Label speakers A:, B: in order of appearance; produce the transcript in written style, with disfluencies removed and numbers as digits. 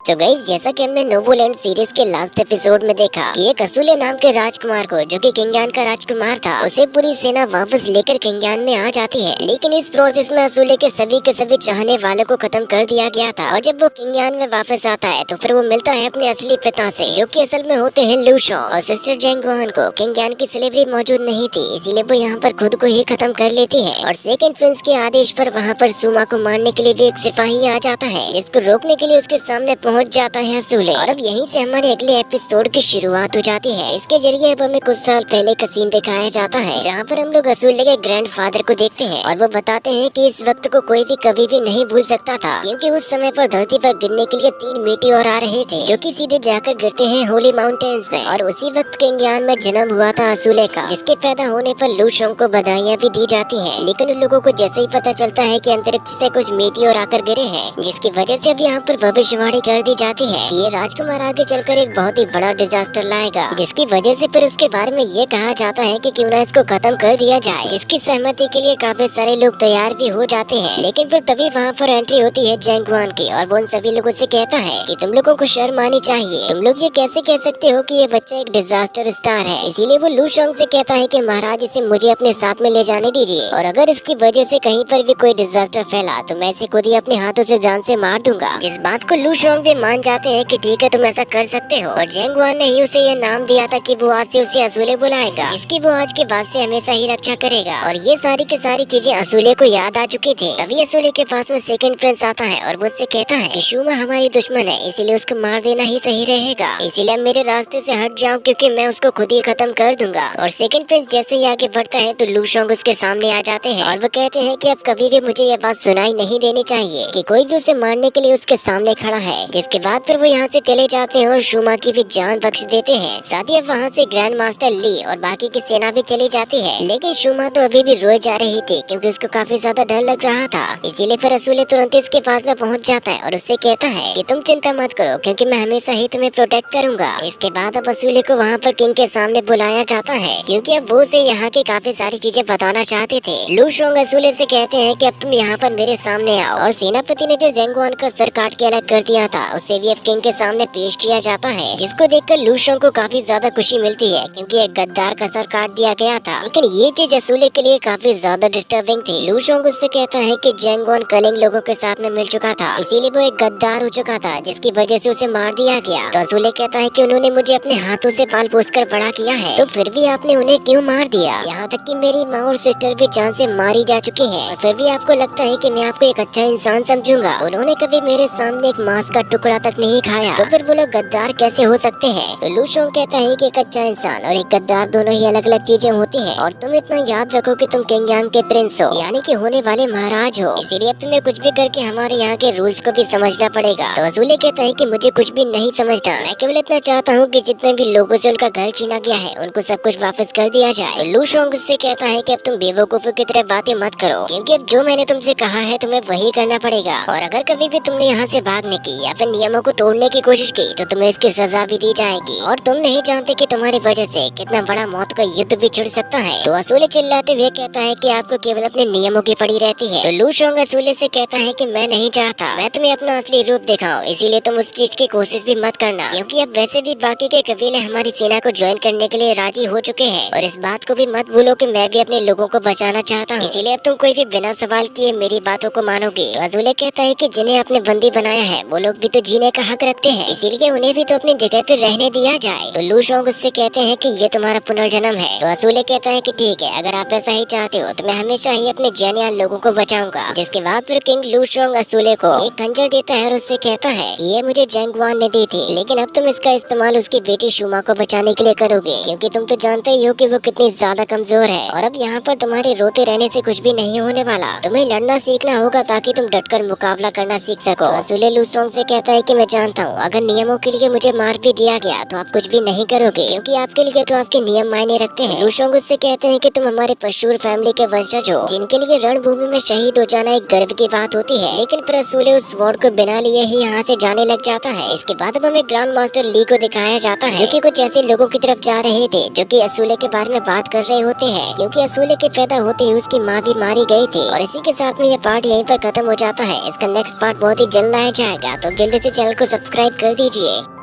A: तो गाइस, जैसा कि हमने नोबोलैंड सीरीज के लास्ट एपिसोड में देखा कि एक असूले नाम के राजकुमार को, जो कि किंगयान का राजकुमार था, उसे पूरी सेना वापस लेकर किंगयान में आ जाती है। लेकिन इस प्रोसेस में असूले के सभी चाहने वालों को खत्म कर दिया गया था। और जब वो किंगयान में वापस आता है तो फिर वो मिलता है अपने असली पिता से, जो कि असल में होते हैं लू शॉन्ग। और सिस्टर जैंगवान को किंगयान की स्लेवरी मौजूद नहीं थी, इसीलिए वो यहाँ पर खुद को ही खत्म कर लेती है। और सेकंड प्रिंस के आदेश पर वहाँ पर सुमा को मारने के लिए भी एक सिपाही आ जाता है, जिसको रोकने के लिए उसके सामने पहुँच जाता है असूले। और अब यहीं से हमारे अगले एपिसोड की शुरुआत हो जाती है। इसके जरिए अब हमें कुछ साल पहले का सीन दिखाया जाता है, जहाँ पर हम लोग असूले के ग्रैंडफादर को देखते हैं और वो बताते हैं कि इस वक्त को कोई भी कभी भी नहीं भूल सकता था, क्योंकि उस समय पर धरती पर गिरने के लिए 3 मीटियोर आ रहे थे, जो कि सीधे जाकर गिरते हैं होली माउंटेन्स में। और उसी वक्त किंगयान में जन्म हुआ था असूले का, जिसके पैदा होने पर लू शॉन्ग को बधाइयाँ भी दी जाती है। लेकिन उन लोगों को जैसे ही पता चलता है कि अंतरिक्ष से कुछ मीटियोर आकर गिरे हैं, जिसकी वजह से अब यहाँ पर भविष्यवाणी कर दी जाती है कि ये राजकुमार आगे चलकर एक बहुत ही बड़ा डिजास्टर लाएगा, जिसकी वजह से फिर उसके बारे में ये कहा जाता है कि क्यों ना इसको खत्म कर दिया जाए। इसकी सहमति के लिए काफी सारे लोग तैयार भी हो जाते हैं। लेकिन फिर तभी वहाँ पर एंट्री होती है जैंगवान की, और वो उन सभी लोगों से कहता है कि तुम लोगों को शर्म आनी चाहिए। तुम लोग ये कैसे कह सकते हो कि ये बच्चा एक डिजास्टर स्टार है। इसीलिए वो लू शॉन्ग से कहता है कि महाराज, इसे मुझे अपने साथ में ले जाने दीजिए, और अगर इसकी वजह से कहीं पर भी कोई डिजास्टर फैला तो मैं इसे खुद ही अपने हाथों से जान से मार दूंगा। जिस बात को लू शॉन्ग भी मान जाते हैं कि ठीक है, तुम ऐसा कर सकते हो। और जैंगवान ने ही उसे ये नाम दिया था कि वो आज से उसे असूले बुलाएगा, जिसकी वो आज के बाद से हमेशा ही रक्षा करेगा। और ये सारी की सारी चीजें असूले को याद आ चुकी थी। तभी असूले के पास में सेकंड प्रिंस आता है और वो उससे कहता है कि शूमा हमारी दुश्मन है, इसीलिए उसको मार देना ही सही रहेगा। इसीलिए मेरे रास्ते से हट जाओ, क्योंकि मैं उसको खुद ही खत्म कर दूंगा। और सेकंड प्रिंस जैसे ही आगे बढ़ता है तो लू शॉन्ग उसके सामने आ जाते हैं और वो कहते हैं कि अब कभी भी मुझे ये बात सुनाई नहीं देनी चाहिए कि कोई भी उसे मारने के लिए उसके सामने खड़ा है। जिसके बाद फिर वो यहाँ से चले जाते हैं और शूमा की भी जान बख्श देते हैं। साथ ही अब वहाँ से ग्रैंड मास्टर ली और बाकी की सेना भी चली जाती है। लेकिन शूमा तो अभी भी रोए जा रही थी, क्योंकि उसको काफी ज्यादा डर लग रहा था। इसीलिए फिर असूले तुरंत इसके पास में पहुँच जाता है और उससे कहता है कि तुम चिंता मत करो, क्योंकि मैं हमेशा ही तुम्हें प्रोटेक्ट करूंगा। इसके बाद अब असूले को वहाँ पर किंग के सामने बुलाया जाता है, क्योंकि अब वो उसे यहाँ की काफी सारी चीजें बताना चाहते थे। लू शॉन्ग असूले से कहते हैं कि अब तुम यहाँ पर मेरे सामने आओ। और सेनापति ने जो जैंगवान का सर काट के अलग कर दिया था, उसे भी अब किंग के सामने पेश किया जाता है, जिसको देखकर लू शॉन्ग को काफी ज्यादा खुशी मिलती है, क्योंकि एक गद्दार का सर काट दिया गया था। लेकिन ये चीज असूले के लिए काफी ज्यादा डिस्टर्बिंग थी। लू शॉन्ग उससे कहता है कि जैंगवान कलिंग लोगों के साथ में मिल चुका था, इसीलिए वो एक गद्दार हो चुका था, जिसकी वजह से उसे मार दिया गया। तो असूले कहता है कि उन्होंने मुझे अपने हाथों से पाल पोस कर बड़ा किया है, तो फिर भी आपने उन्हें क्यों मार दिया? यहाँ तक कि मेरी माँ और सिस्टर भी जान से मारी जा चुकी है, और फिर भी आपको लगता है कि मैं आपको एक अच्छा इंसान समझूंगा। उन्होंने कभी मेरे सामने एक मांस का टुकड़ा तक नहीं खाया, तो फिर वो लोग गद्दार कैसे हो सकते हैं? तो लू शॉन्ग कहता है कि एक अच्छा इंसान और एक गद्दार दोनों ही अलग अलग चीजें होती हैं, और तुम इतना याद रखो कि तुम किंगयान के प्रिंस हो, यानी कि होने वाले महाराज हो। इसीलिए अब तुम्हें कुछ भी करके हमारे यहाँ के रूल्स को भी समझना पड़ेगा। तो असूले कहता है कि मुझे कुछ भी नहीं समझना, मैं केवल इतना चाहता हूँ कि जितने भी लोगों से उनका घर छीना गया है उनको सब कुछ वापस कर दिया जाए। तो लू शॉन्ग उससे कहता है कि अब तुम बेवकूफों की तरह बातें मत करो, क्योंकि अब जो मैंने तुमसे कहा है तुम्हें वही करना पड़ेगा। और अगर कभी भी तुमने यहाँ से भागने की या फिर नियमों को तोड़ने की कोशिश की तो तुम्हें इसकी सजा भी दी जाएगी। और तुम नहीं जानते कि तुम्हारी वजह से कितना बड़ा मौत का युद्ध भी छिड़ सकता है। तो असूले चिल्लाते हुए कहता है कि आपको केवल अपने नियमों की पड़ी रहती है। तो लू शॉन्ग असूले से कहता है कि मैं नहीं चाहता मैं तुम्हें अपना असली रूप दिखाऊं, इसीलिए तुम उस चीज की कोशिश भी मत करना, क्योंकि अब वैसे भी बाकी के कबीले हमारी सेना को ज्वाइन करने के लिए राजी हो चुके हैं। और इस बात को भी मत भूलो कि मैं भी अपने लोगों को बचाना चाहता हूँ, इसीलिए अब तुम कोई भी बिना सवाल किए मेरी बातों को मानोगे। तो असूले कहता है कि जिन्हें आपने बंदी बनाया है वो लोग भी तो जीने का हक रखते हैं, इसीलिए उन्हें भी तो अपनी जगह पे रहने दिया जाए। तो लू शॉन्ग उससे कहते हैं कि ये तुम्हारा पुनर्जन्म है। तो असूले कहता है कि ठीक है, अगर आप ऐसा ही चाहते हो तो मैं हमेशा ही अपने जैनियान लोगों को बचाऊंगा। जिसके बाद फिर किंग लू शॉन्ग असूले को एक खंजर देता है और उससे कहता है कि ये मुझे जैंगवान ने दी थी, लेकिन अब तुम इसका इस्तेमाल उसकी बेटी शूमा को बचाने के लिए करोगे, क्योंकि तुम तो जानते ही हो कि वो कितनी ज्यादा कमजोर है। और अब यहाँ पर तुम्हारे रोते रहने से कुछ भी नहीं होने वाला, तुम्हें लड़ना सीखना होगा ताकि तुम डटकर मुकाबला करना सीख सको। असूले लू शॉन्ग से कहता है कि मैं जानता हूँ अगर नियमों के लिए मुझे मार भी दिया गया तो आप कुछ भी नहीं करोगे, क्योंकि आपके लिए तो आपके नियम मायने रखते हैं। लू शॉन्ग उससे कहते हैं कि तुम हमारे पशूर फैमिली के वंशज हो, जिनके लिए रणभूमि में शहीद हो जाना एक गर्व की बात होती है। लेकिन फिर असूले उस वॉर्ड को बिना लिए ही यहाँ से जाने लग जाता है। इसके बाद अब हमें ग्रैंड मास्टर ली को दिखाया जाता है, जो कि कुछ ऐसे लोगों की तरफ जा रहे थे जो कि असूले के बारे में बात कर रहे होते हैं, क्योंकि असूले के पैदा होते ही उसकी माँ भी मारी गई थी। और इसी के साथ में ये पार्ट यहीं पर खत्म हो जाता है। इसका नेक्स्ट पार्ट बहुत ही जल्द आया जाएगा, तो जल्दी जल्दी से चैनल को सब्सक्राइब कर दीजिए।